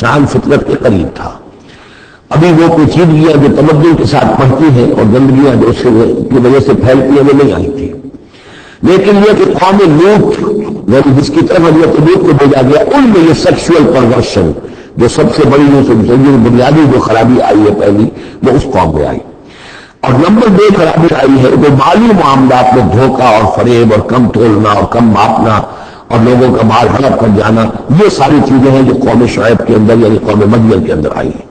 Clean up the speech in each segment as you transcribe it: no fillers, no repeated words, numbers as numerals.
انسان فطرت کے قریب تھا. ابھی وہ پیچیدگیاں جو تمدن کے ساتھ بڑھتی ہیں اور گندگیاں جو اس کی وجہ سے پھیلتی ہیں وہ نہیں آئی تھی. لیکن یہ کہ قوم لوط جس کی طرف حضرت لوط کو بھیجا گیا ان میں یہ سیکشول پرورشن جو سب سے بڑی بنیادی جو خرابی آئی ہے پہلی وہ اس قوم میں آئی. اور نمبر 2 خرابی آئی ہے وہ مالی معاملات میں دھوکہ اور فریب اور کم تولنا اور کم ماپنا اور لوگوں کا مال ہڑپ کر جانا. یہ ساری چیزیں ہیں جو قوم شعیب کے اندر یعنی قوم مدین کے اندر آئی ہیں.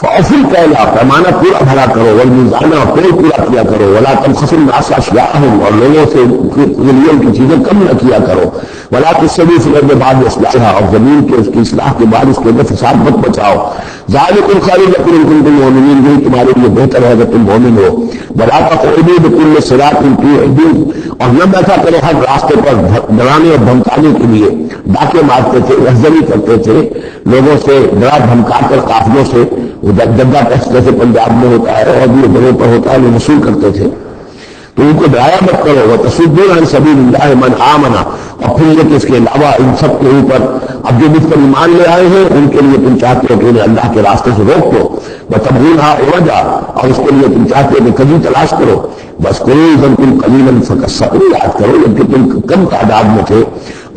فَأَوْفُوا الْكَيْلَ پیمانہ پورا بھرا کرو والمیزان اور تول پورا کیا کرو وَلَا تَبْخَسُوا النَّاسَ أَشْيَاءَهُمْ اور لوگوں سے ان کی چیزیں کم نہ کیا کرو. وَلَا تُفْسِدُوا فِي الْأَرْضِ بَعْدَ إِصْلَاحِهَا اور زمین کے اس کی اصلاح کے بعد اس کے اندر فساد مت بچاؤ. ذَلِكُمْ خَيْرٌ لَكُمْ إِن كُنتُم مُؤْمِنِينَ یہی تمہارے لیے بہتر ہے اگر تم مومن ہو. وَلَا تَقْعُدُوا بِكُلِّ صِرَاطٍ تُوعِدُونَ اور نہ بیٹھا کرو ہر راستے پر ڈرانے اور دھمکانے کے لیے. ڈاکے مارتے تھے رہزنی کرتے تھے لوگوں سے ڈرا دھمکا کر قافلوں سے جدہ ٹیکس جیسے پنجاب میں ہوتا ہے اور بھی جگہوں پر ہوتا ہے وہ وصول کرتے تھے. تو ان کو ڈرایا مت کرو. وَتَصُدُّونَ عَنْ سَبِيلِ اللَّهِ مَنْ آمَنَ اور پھر یہ کہ اس کے علاوہ ان سب کے اوپر اب جو مجھ پر ایمان لے آئے ہیں ان کے لیے تم چاہتے ہو کہ انہیں اللہ کے راستے سے روک دو. وَتَبْغُونَهَا عِوَجًا اور اس کے لیے تم چاہتے ہو کہ کجی تلاش کرو. بس کوئی تم قلیلاً فَكَسَّرُوا یاد کرو جبکہ تم کم تعداد میں تھے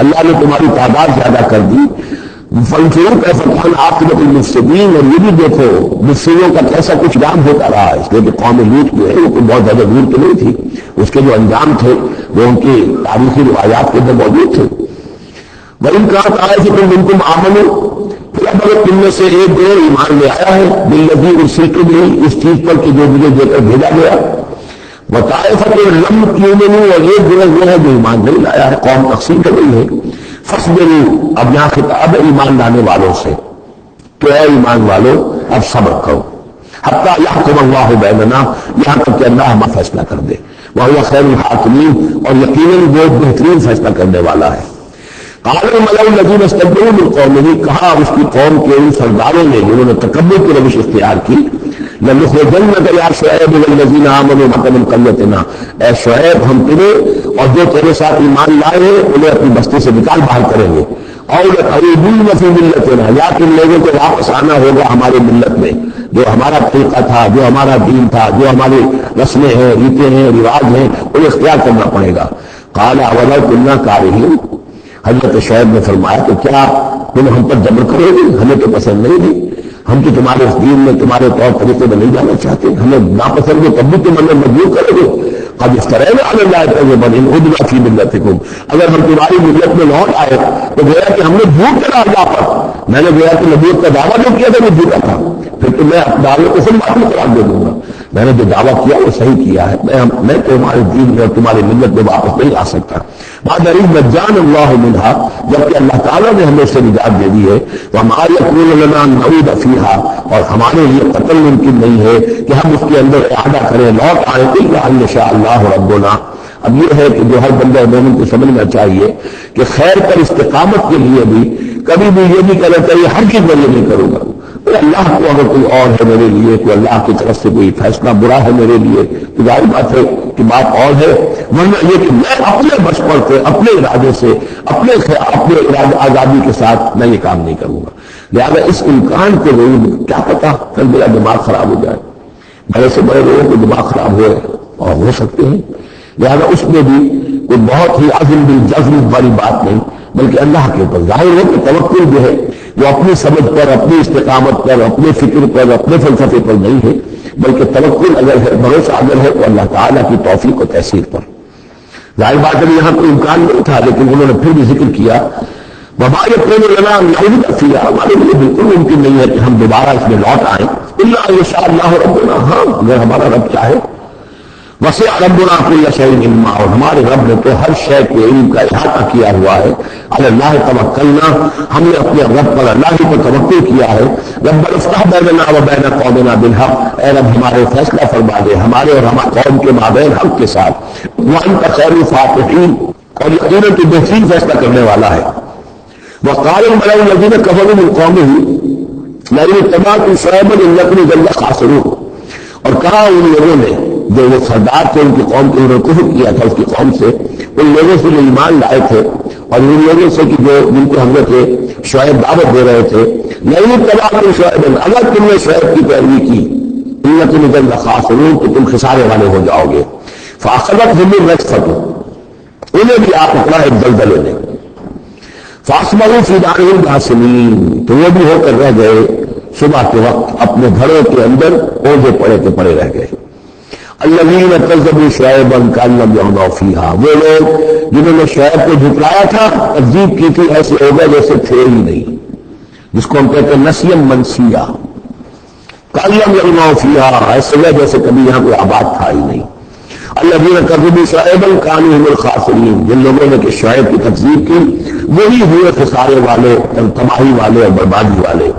اللہ نے تمہاری تعداد زیادہ کر دی. فَانْظُرُوا كَيْفَ كَانَ عَاقِبَةُ الْمُفْسِدِينَ اور یہ بھی دیکھو مفسدوں کا کیسا کچھ انجام ہوتا رہا. اس لیے کہ قوم لوط جو ہے وہ کوئی بہت زیادہ دور تو نہیں تھی. اس کے جو انجام تھے وہ ان کی تاریخی روایات کے اندر موجود تھے. وَإِنْ كَانَتْ طَائِفَةٌ مِنْكُمْ آمَنُوا پھر اگر تم میں سے ایک دو ایمان لے آیا ہے بِالَّذِي أُرْسِلْتُ بِهِ اس چیز پر کہ جو مجھے دے کر بھیجا گیا. وَطَائِفَةٌ لَمْ يُؤْمِنُوا اور ایک گروہ وہ ہے جو ایمان نہیں لایا ہے. قوم تقسیم ہو گئی ہے. فَاصْبِرُوا اب یہاں خطاب ایمان لانے والوں سے تو اے ایمان والو اب صبر کرو حتیٰ یحکم اللہ بیننا یہاں تک کہ اللہ ہمارا فیصلہ کر دے. وَهُوَ خَيْرُ الْحَاكِمِينَ اور یقیناً وہ بہترین فیصلہ کرنے والا ہے. قال الملأ الذين استكبروا من قومه کہا اس کی قوم کے ان سرداروں نے جنہوں نے تکبر کی روش اختیار کی لَنُخْرِجَنَّكَ يَا شُعَيْبُ وَالَّذِينَ آمَنُوا مَعَكَ مِنْ قَرْيَتِنَا اے شعیب ہم تمہیں اور جو تیرے ساتھ ایمان لائے ہیں انہیں اپنی بستی سے نکال باہر کریں گے. اور لَتَعُودُنَّ فِي مِلَّتِنَا یا تم لوگوں کو واپس آنا ہوگا ہمارے ملت میں جو ہمارا طریقہ تھا جو ہمارا دین تھا جو ہماری رسمیں ہیں ریتیں ہیں رواج ہیں انہیں اختیار کرنا پڑے گا. قَالَ أَوَلَوْ كُنَّا كَارِهِينَ حضرت شعیب نے فرمایا کہ کیا تم ہم پر جبر کرو گے ہمیں تو پسند نہیں ہے. ہم تو تمہارے اس دین میں تمہارے طور طریقے میں نہیں جانا چاہتے. ہمیں ناپسند ہے تب بھی تم ہمیں مجبور کرو گے. قد افترينا على الله كذبا ان عدنا في ملتكم اگر ہم تمہاری ملت میں لوٹ آئے تو گویا کہ ہم نے جھوٹ کرا اللہ پر. میں نے گویا کہ نبوت کا دعویٰ جو کیا تھا وہ جھوٹا تھا. پھر تو میں دعوے کو خود معلوم قرار دے دوں گا. میں نے جو دعویٰ کیا وہ صحیح کیا ہے. میں تمہارے دین میں اور تمہاری ملت میں واپس نہیں آ سکتا. بعد عید نجان اللہ منہا جبکہ اللہ تعالیٰ نے ہمیں اس سے نجات دے دی ہے. وما يكون لنا ان نعود فيها اور ہمارے لیے قتل ممکن نہیں ہے کہ ہم اس کے اندر اعادہ کریں لوٹ آئیں الا ان شاء اللہ ربنا. اب یہ ہے کہ جو ہر بندہ مومن کو سمجھنا چاہیے کہ خیر پر استقامت کے لیے بھی کبھی بھی یہ نہیں کہنا چاہیے ہر چیز میں یہ نہیں کروں گا. اللہ کو اگر کوئی اور ہے میرے لیے کوئی اللہ کی طرف سے کوئی فیصلہ برا ہے میرے لیے تو ظاہر بات ہے کہ بات اور ہے. ورنہ یہ کہ میں اپنے بس پر سے اپنے ارادے سے اپنے آزادی کے ساتھ میں یہ کام نہیں کروں گا. لہٰذا اس امکان کو ضرور کیا پتا کل میرا دماغ خراب ہو جائے. بڑے سے بڑے لوگوں کو دماغ خراب ہوئے اور ہو سکتے ہیں. لہٰذا اس میں بھی کوئی بہت ہی عزم بالجزم والی بات نہیں بلکہ اللہ کے اوپر ظاہر ہے کہ توکل جو ہے وہ اپنی سمجھ پر اپنی استقامت پر اپنے فکر پر اپنے فلسفے پر نہیں ہے بلکہ توکل اگر ہے بھروسہ اگر ہے تو اللہ تعالیٰ کی توفیق و تحصیل پر. ظاہر بات ہے یہاں کوئی امکان نہیں تھا لیکن انہوں نے پھر بھی ذکر کیا وما يكون لنا ان نعود فيها ہمارے لیے بالکل ممکن نہیں ہے کہ ہم دوبارہ اس میں لوٹ آئیں الا ان شاء اللہ ربنا. ہاں اگر ہمارا رب چاہے. وسع ربنا كل شيء علما اور ہمارے رب نے تو ہر شے کے علم کا احاطہ کیا ہوا ہے. علی اللہ توکلنا ہم نے اپنے رب پر اللہ ہی پر توکل کیا ہے. ربنا افتح بیننا وبین قومنا بالحق اے رب ہمارے فیصلہ فرما دے ہمارے اور ہمارے قوم کے مابین حق کے ساتھ. وانت خیر الفاتحین اور یقیناً تو بہترین فیصلہ کرنے والا ہے. وقال الملأ الذين كفروا من قومه لئن اتبعتم شعيبا انكم اذا لخاسرون اور کہا ان لوگوں نے جو وہ سردار تھے ان کی قوم کے انہوں نے کفر کیا تھا اس کی قوم سے ان لوگوں سے جو ایمان لائے تھے اور ان لوگوں سے کہ جو جن کو حضرت شعیب دعوت دے رہے تھے، نہیں تباہ شعیب، اگر تم نے شعیب کی پیروی کی انکم اذا لخاسرون تو تم خسارے والے ہو جاؤ گے۔ فاخذتهم الرجفة، انہیں بھی آپ پکڑا ایک دلدلے نے، فاصبحوا فی دارہم جاثمین، تو وہ بھی ہو کر رہ گئے صبح کے وقت اپنے گھروں کے اندر اوندے پڑے کے پڑے رہ گئے۔ الذین کذبوا شعیبا کأن لم یغنوا فیہا، وہ لوگ جنہوں نے شعیب کو جھٹلایا تھا، تکذیب کی تھی، ایسے ہو گئے جیسے تھے ہی نہیں، جس کو ہم کہتے ہیں نسیا منسیا، کأن لم یغنوا فیہا، ایسے ہوئے جیسے کبھی یہاں کوئی آباد تھا ہی نہیں۔ الذین کذبوا شعیبا کانوا هم الخاسرین، جن لوگوں نے کہ شعیب کی تکذیب کی وہی ہوئے خسارے والے، تباہی والے اور بربادی والے۔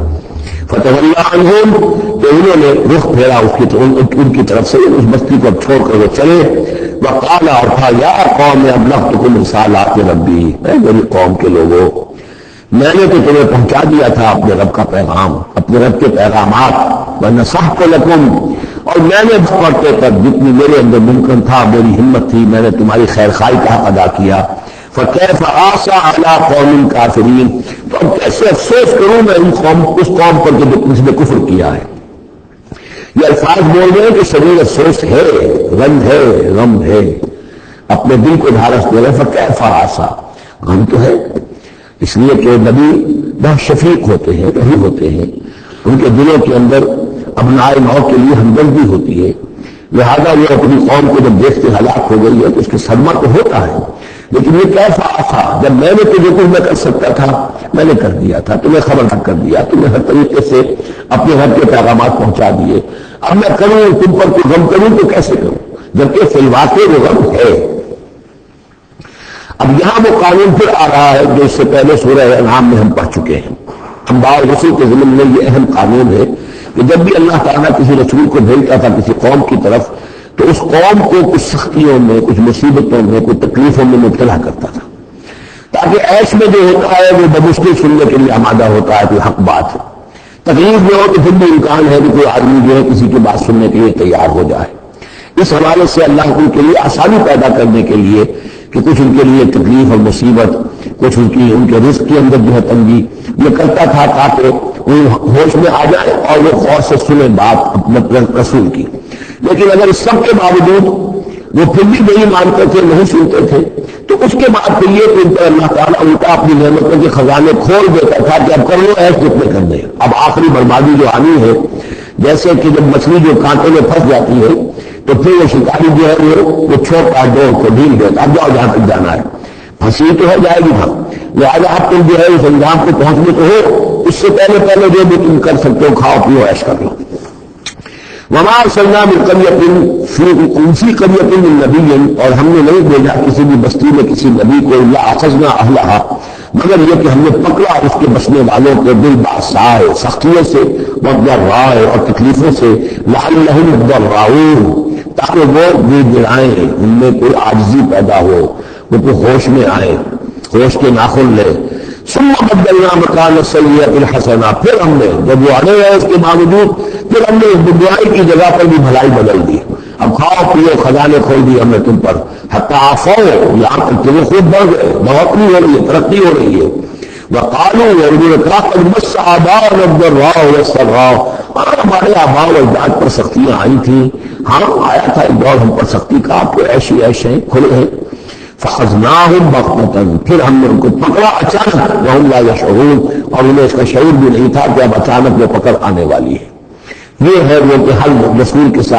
فتولی عنہم، کہ انہوں نے رخ پھیرا ان کی طرف سے، اس بستی کو چھوڑ کر وہ چلے۔ وقال، اور تھا، یا قوم ابلغتکم رسالات ربی، اے میری قوم کے لوگوں، میں نے تو تمہیں پہنچا دیا تھا اپنے رب کا پیغام، اپنے رب کے پیغامات، ونصحت لکم، اور میں نے پڑھتے پر جتنی میرے اندر ممکن تھا، میری ہمت تھی، میں نے تمہاری خیر خواہی کا حق ادا کیا۔ فکیف آسى على قوم کافرین، تو اب کیسے افسوس کروں میں اس قوم پر کہ جس نے کفر کیا ہے۔ یہ الفاظ بول رہے ہیں کہ شدید افسوس ہے، رنج ہے، غم ہے، اپنے دل کو دھارس دے رہے۔ فکیف آسى، غم تو ہے، اس لیے کہ نبی بہت شفیق ہوتے ہیں، رحیم ہوتے ہیں، ان کے دلوں کے اندر ابنائے نو کے لیے ہمدردی ہوتی ہے، لہذا وہ اپنی قوم کو جب دیکھتے ہلاک ہو گئی ہے تو اس کے صدمہ تو ہوتا ہے، لیکن یہ کیسا آسا، جب میں نے تجھے کچھ میں کر سکتا تھا میں نے کر دیا تھا، تمہیں خبردار کر دیا، تمہیں ہر طریقے سے اپنے گھر کے پیغامات پہنچا دیے، اب میں کروں تم پر کوئی غم کروں تو کیسے کروں، جبکہ فی الواقع وہ غم ہے۔ اب یہاں وہ قانون پھر آ رہا ہے جو اس سے پہلے سورہ انعام میں ہم پڑھ چکے ہیں۔ انباء رسول کے ضمن میں یہ اہم قانون ہے کہ جب بھی اللہ تعالیٰ کسی رسول کو بھیجتا تھا کسی قوم کی طرف تو اس قوم کو کچھ سختیوں میں، کچھ مصیبتوں میں، کچھ تکلیفوں میں مبتلا کرتا تھا، تاکہ عیش میں جو ہوتا ہے وہ بمشکل سننے کے لیے آمادہ ہوتا ہے، کوئی حق بات ہے، تکلیف میں ہو تو پھر بھی امکان ہے کہ کوئی آدمی جو ہے کسی کی بات سننے کے لیے تیار ہو جائے۔ اس حوالے سے اللہ ان کے لیے آسانی پیدا کرنے کے لیے کہ کچھ ان کے لیے تکلیف اور مصیبت، کچھ ان کے رزق کے اندر جو ہے تنگی، یہ کرتا تھا تاکہ وہ ہوش میں آ جائے اور وہ غور سے سنیں بات اپنے رسول کی۔ لیکن اگر اس سب کے باوجود وہ پھر بھی نہیں مانتے تھے، نہیں سنتے تھے، تو اس کے بعد پھر یہ کہ ان پر اللہ تعالیٰ ان کا اپنی نعمتوں کے خزانے کھول دیتا تھا کہ اب کر لو ایسے جتنے کر دیں۔ اب آخری بربادی جو آنی ہے، جیسے کہ جب مچھلی جو کانٹے میں پھنس جاتی ہے تو پھر وہ شکاری جو ہے وہ چھوٹا ڈور کو ڈھیل دیتا، اب جاؤ جہاں تک جانا ہے، پھنسی تو ہو جائے گی ہم، لہٰذا اب تم جو ہے اس انجام کو پہنچنے تو ہو، اس سے پہلے جو بھی تم کر سکتے ہو کھاؤ پیو عیش کر لو۔ وما ارسلنا من قرية في قرية من نبي، اور ہم نے نہیں بھیجا کسی بھی بستی میں کسی نبی کو الا اخذنا اهلها، مگر یہ کہ ہم نے پکڑا اس کے بسنے والوں کو بالبأساء، سختیوں سے، والضراء، اور تکلیفوں سے، لعلهم يضرعون، تاکہ وہ گڑگڑائیں، ان میں کوئی عاجزی پیدا ہو، وہ کوئی ہوش میں آئے، ہوش کے ناخن لے۔ ثم بدلنا مکان السیئۃ الحسنہ، پھر ہم نے جب وہ اڑے ہوئے اس کے باوجود پھر ہم نے اس برائی کی جگہ پر بھی بھلائی بدل دی، اب کھاؤ پیو خزانے کھول دیے ہم نے تم پر، حتی عفوا، یہاں تک تمہیں خود بڑھ گئے، بڑھوتری ہو رہی ہے، ترقی ہو رہی ہے۔ وقالوا، اور انہوں نے کہا قد مس آباءنا الضراء والسراء، ہمارے آباء و اجداد پر سختیاں آئی تھیں، ہاں آیا تھا ایک دور ہم پر سختی کا، آپ کو ایشی عیش ہیں، کھلے ہیں۔ فَأَخَذْنَاهُمْ بَغْتَةً، پھر ہم نے ان کو پکڑا اچانک، وَهُمْ لَا يَشْعُرُونَ، اور انہیں اس کا شعور بھی نہیں تھا کہ اب اچانک وہ پکڑ آنے والی ہے۔ یہ ہے وہ کہ ہر رسول کے ساتھ